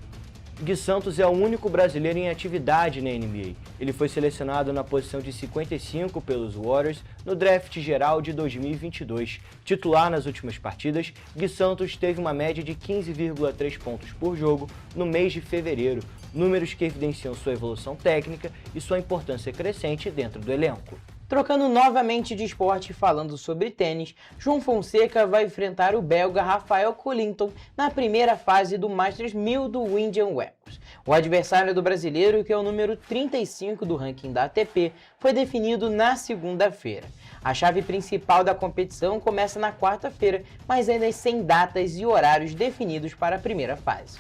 Gui Santos é o único brasileiro em atividade na NBA. Ele foi selecionado na posição de 55 pelos Warriors no draft geral de 2022. Titular nas últimas partidas, Gui Santos teve uma média de 15,3 pontos por jogo no mês de fevereiro, números que evidenciam sua evolução técnica e sua importância crescente dentro do elenco. Trocando novamente de esporte e falando sobre tênis, João Fonseca vai enfrentar o belga Rafael Collington na primeira fase do Masters 1000 do Indian Wells. O adversário do brasileiro, que é o número 35 do ranking da ATP, foi definido na segunda-feira. A chave principal da competição começa na quarta-feira, mas ainda sem datas e horários definidos para a primeira fase.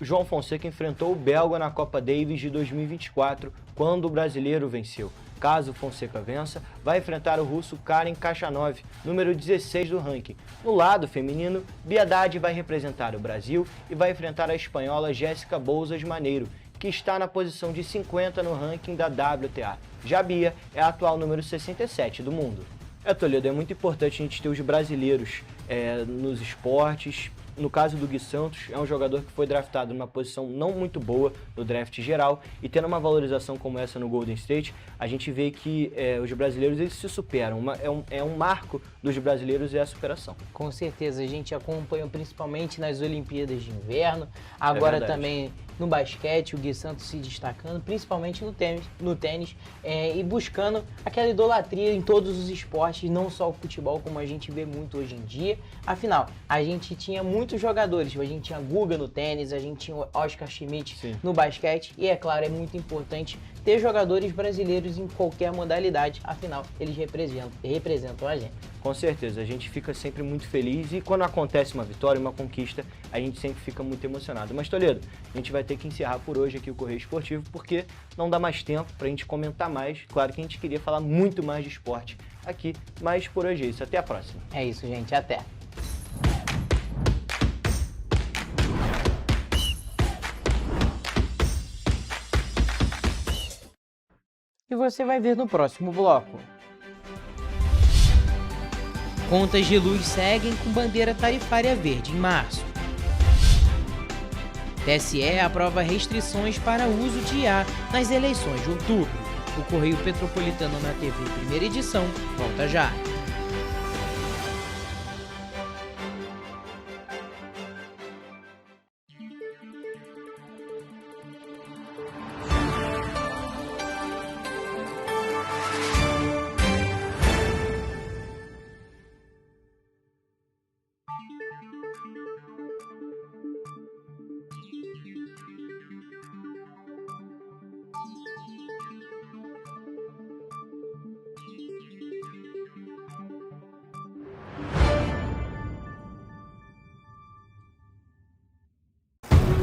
João Fonseca enfrentou o belga na Copa Davis de 2024, quando o brasileiro venceu. Caso Fonseca vença, vai enfrentar o russo Karen Khachanov, número 16 do ranking. No lado feminino, Bia Haddad vai representar o Brasil e vai enfrentar a espanhola Jéssica Bouzas Maneiro, que está na posição de 50 no ranking da WTA. Já a Bia é a atual número 67 do mundo. Toledo, é muito importante a gente ter os brasileiros nos esportes. No caso do Gui Santos, é um jogador que foi draftado numa posição não muito boa no draft geral, e tendo uma valorização como essa no Golden State, a gente vê que os brasileiros eles se superam. É um marco dos brasileiros a superação. Com certeza, a gente acompanha principalmente nas Olimpíadas de Inverno, agora também no basquete, o Gui Santos se destacando, principalmente no tênis e buscando aquela idolatria em todos os esportes, não só o futebol, como a gente vê muito hoje em dia. Afinal, a gente tinha muitos jogadores, a gente tinha Guga no tênis, a gente tinha Oscar Schmidt no basquete, e é claro, é muito importante ter jogadores brasileiros em qualquer modalidade, afinal, eles representam a gente. Com certeza, a gente fica sempre muito feliz, e quando acontece uma vitória, uma conquista, a gente sempre fica muito emocionado. Mas, Toledo, a gente vai ter que encerrar por hoje aqui o Correio Esportivo, porque não dá mais tempo pra gente comentar mais. Claro que a gente queria falar muito mais de esporte aqui, mas por hoje é isso. Até a próxima. É isso, gente. Até. E você vai ver no próximo bloco. Contas de luz seguem com bandeira tarifária verde em março. TSE aprova restrições para uso de IA nas eleições de outubro. O Correio Petropolitano na TV primeira edição volta já.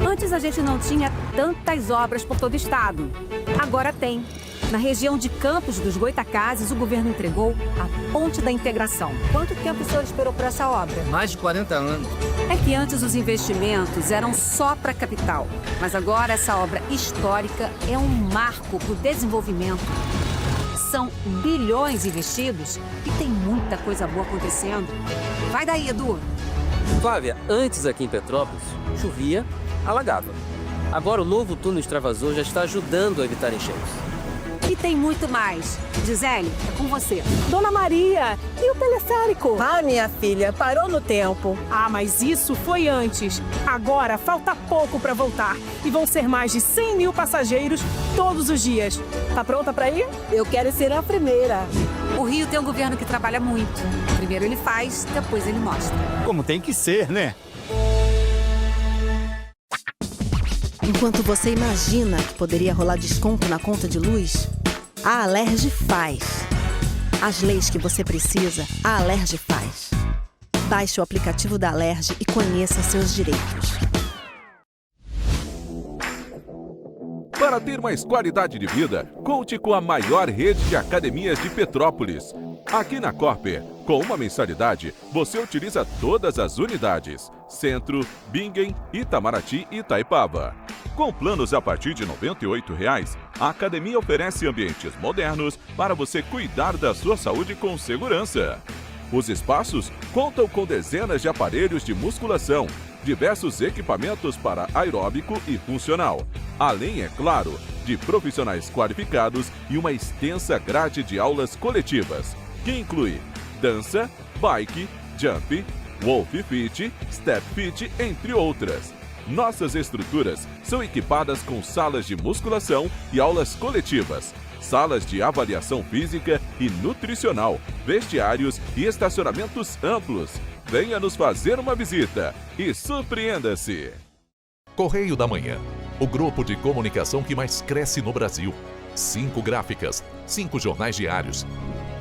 Antes a gente não tinha tantas obras por todo o estado. Agora tem. Na região de Campos dos Goitacazes, o governo entregou a Ponte da Integração. Quanto tempo o senhor esperou por essa obra? Mais de 40 anos. É que antes os investimentos eram só para a capital. Mas agora essa obra histórica é um marco para o desenvolvimento. São bilhões investidos e tem muita coisa boa acontecendo. Vai daí, Edu. Flávia, antes aqui em Petrópolis, chovia, alagava. Agora o novo túnel extravasor já está ajudando a evitar enchentes. E tem muito mais. Gisele, é com você. Dona Maria, e o teleférico? Ah, minha filha, parou no tempo. Ah, mas isso foi antes. Agora falta pouco para voltar. E vão ser mais de 100 mil passageiros todos os dias. Tá pronta para ir? Eu quero ser a primeira. O Rio tem um governo que trabalha muito. Primeiro ele faz, depois ele mostra. Como tem que ser, né? Enquanto você imagina que poderia rolar desconto na conta de luz, a Alerj faz. As leis que você precisa, a Alerj faz. Baixe o aplicativo da Alerj e conheça seus direitos. Para ter mais qualidade de vida, conte com a maior rede de academias de Petrópolis. Aqui na Corper, com uma mensalidade, você utiliza todas as unidades: Centro, Bingen, Itamaraty e Itaipava. Com planos a partir de R$ 98,00, a academia oferece ambientes modernos para você cuidar da sua saúde com segurança. Os espaços contam com dezenas de aparelhos de musculação, diversos equipamentos para aeróbico e funcional, além, é claro, de profissionais qualificados e uma extensa grade de aulas coletivas, que inclui dança, bike, jump, wolf fit, step fit, entre outras. Nossas estruturas são equipadas com salas de musculação e aulas coletivas, salas de avaliação física e nutricional, vestiários e estacionamentos amplos. Venha nos fazer uma visita e surpreenda-se! Correio da Manhã, o grupo de comunicação que mais cresce no Brasil. 5 gráficas, 5 jornais diários.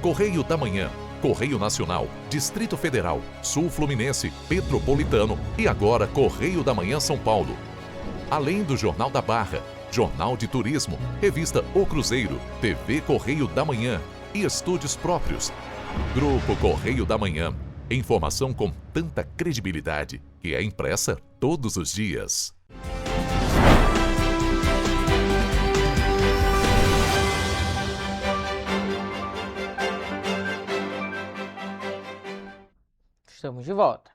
Correio da Manhã, Correio Nacional, Distrito Federal, Sul Fluminense, Petropolitano e agora Correio da Manhã São Paulo. Além do Jornal da Barra, Jornal de Turismo, Revista O Cruzeiro, TV Correio da Manhã e estúdios próprios. Grupo Correio da Manhã. Informação com tanta credibilidade que é impressa todos os dias. estamos de volta.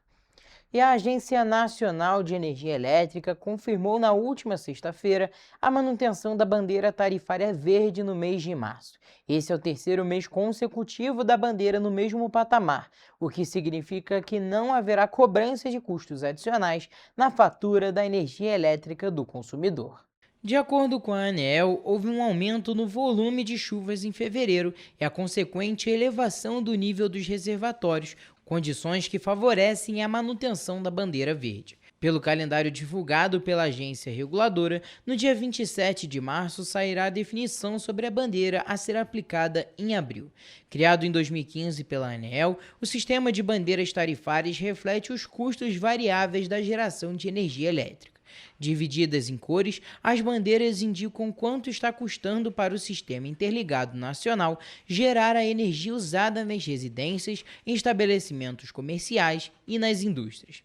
E a Agência Nacional de Energia Elétrica confirmou na última sexta-feira a manutenção da bandeira tarifária verde no mês de março. Esse é o terceiro mês consecutivo da bandeira no mesmo patamar, o que significa que não haverá cobrança de custos adicionais na fatura da energia elétrica do consumidor. De acordo com a ANEEL, houve um aumento no volume de chuvas em fevereiro e a consequente elevação do nível dos reservatórios, condições que favorecem a manutenção da bandeira verde. Pelo calendário divulgado pela agência reguladora, no dia 27 de março sairá a definição sobre a bandeira a ser aplicada em abril. Criado em 2015 pela ANEEL, o sistema de bandeiras tarifárias reflete os custos variáveis da geração de energia elétrica. Divididas em cores, as bandeiras indicam quanto está custando para o Sistema Interligado Nacional gerar a energia usada nas residências, em estabelecimentos comerciais e nas indústrias.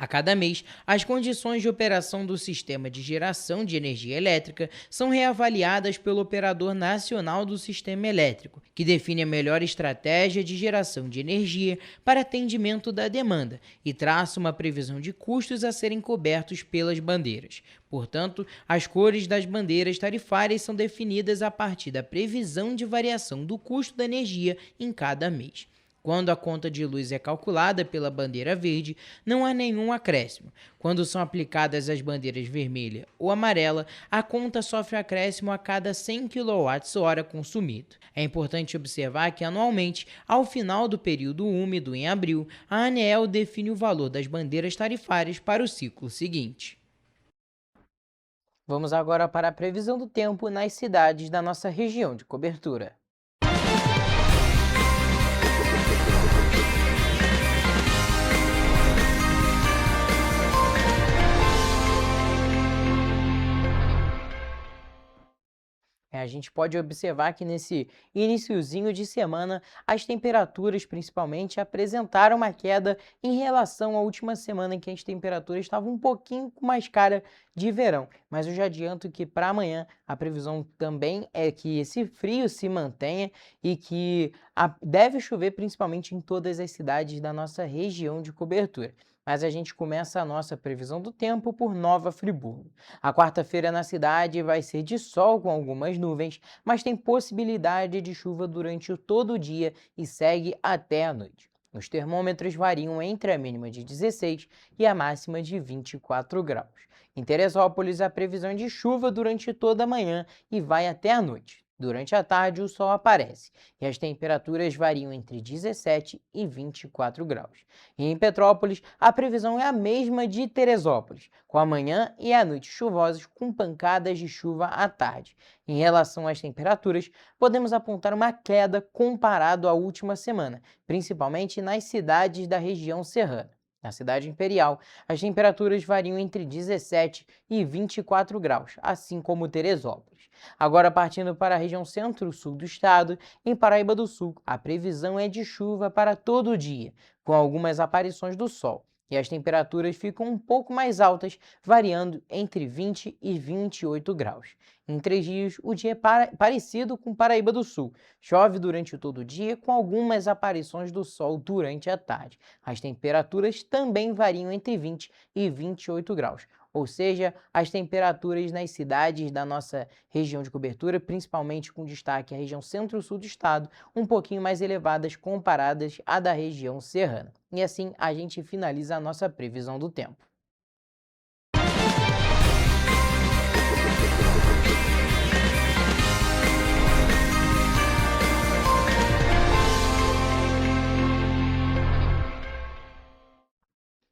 A cada mês, as condições de operação do sistema de geração de energia elétrica são reavaliadas pelo Operador Nacional do Sistema Elétrico, que define a melhor estratégia de geração de energia para atendimento da demanda e traça uma previsão de custos a serem cobertos pelas bandeiras. Portanto, as cores das bandeiras tarifárias são definidas a partir da previsão de variação do custo da energia em cada mês. Quando a conta de luz é calculada pela bandeira verde, não há nenhum acréscimo. Quando são aplicadas as bandeiras vermelha ou amarela, a conta sofre acréscimo a cada 100 kWh consumido. É importante observar que, anualmente, ao final do período úmido, em abril, a ANEEL define o valor das bandeiras tarifárias para o ciclo seguinte. Vamos agora para a previsão do tempo nas cidades da nossa região de cobertura. A gente pode observar que nesse iniciozinho de semana, as temperaturas principalmente apresentaram uma queda em relação à última semana em que as temperaturas estavam um pouquinho com mais cara de verão. Mas eu já adianto que para amanhã a previsão também é que esse frio se mantenha e que deve chover principalmente em todas as cidades da nossa região de cobertura. Mas a gente começa a nossa previsão do tempo por Nova Friburgo. A quarta-feira na cidade vai ser de sol com algumas nuvens, mas tem possibilidade de chuva durante todo o dia e segue até a noite. Os termômetros variam entre a mínima de 16 e a máxima de 24 graus. Em Teresópolis, a previsão é de chuva durante toda a manhã e vai até a noite. Durante a tarde, o sol aparece e as temperaturas variam entre 17 e 24 graus. E em Petrópolis, a previsão é a mesma de Teresópolis, com a manhã e a noite chuvosas com pancadas de chuva à tarde. Em relação às temperaturas, podemos apontar uma queda comparado à última semana, principalmente nas cidades da região serrana. Na cidade imperial, as temperaturas variam entre 17 e 24 graus, assim como Teresópolis. Agora, partindo para a região centro-sul do estado, em Paraíba do Sul, a previsão é de chuva para todo o dia, com algumas aparições do sol. E as temperaturas ficam um pouco mais altas, variando entre 20 e 28 graus. Em 3 dias, o dia é parecido com Paraíba do Sul. Chove durante todo o dia, com algumas aparições do sol durante a tarde. As temperaturas também variam entre 20 e 28 graus. Ou seja, as temperaturas nas cidades da nossa região de cobertura, principalmente com destaque à região centro-sul do estado, um pouquinho mais elevadas comparadas à da região serrana. E assim a gente finaliza a nossa previsão do tempo.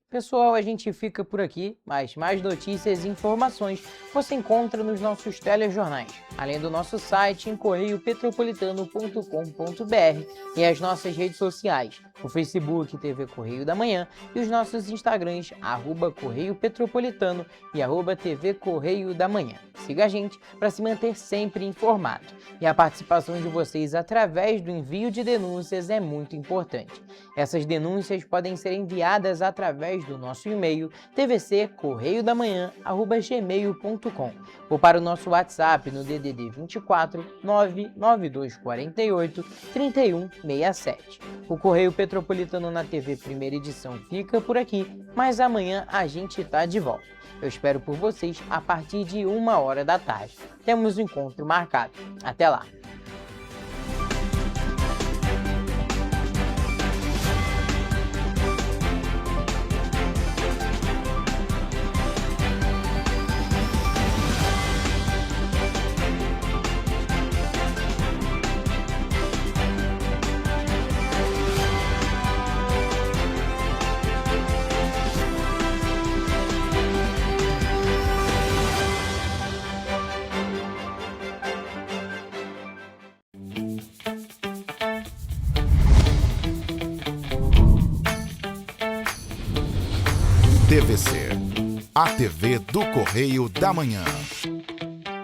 Pessoal, a gente fica por aqui, mas mais notícias e informações você encontra nos nossos telejornais, além do nosso site em correiopetropolitano.com.br e as nossas redes sociais, o Facebook TV Correio da Manhã e os nossos Instagrams, @Correio Petropolitano e @TV Correio da Manhã. Siga a gente para se manter sempre informado. E a participação de vocês através do envio de denúncias é muito importante. Essas denúncias podem ser enviadas através através do nosso e-mail tvccorreiodamanhã@gmail.com ou para o nosso WhatsApp no DDD 24 99248 3167. O Correio Petropolitano na TV Primeira Edição fica por aqui, mas amanhã a gente tá de volta. Eu espero por vocês a partir de 1h. Temos um encontro marcado. Até lá! TVC, a TV do Correio da Manhã.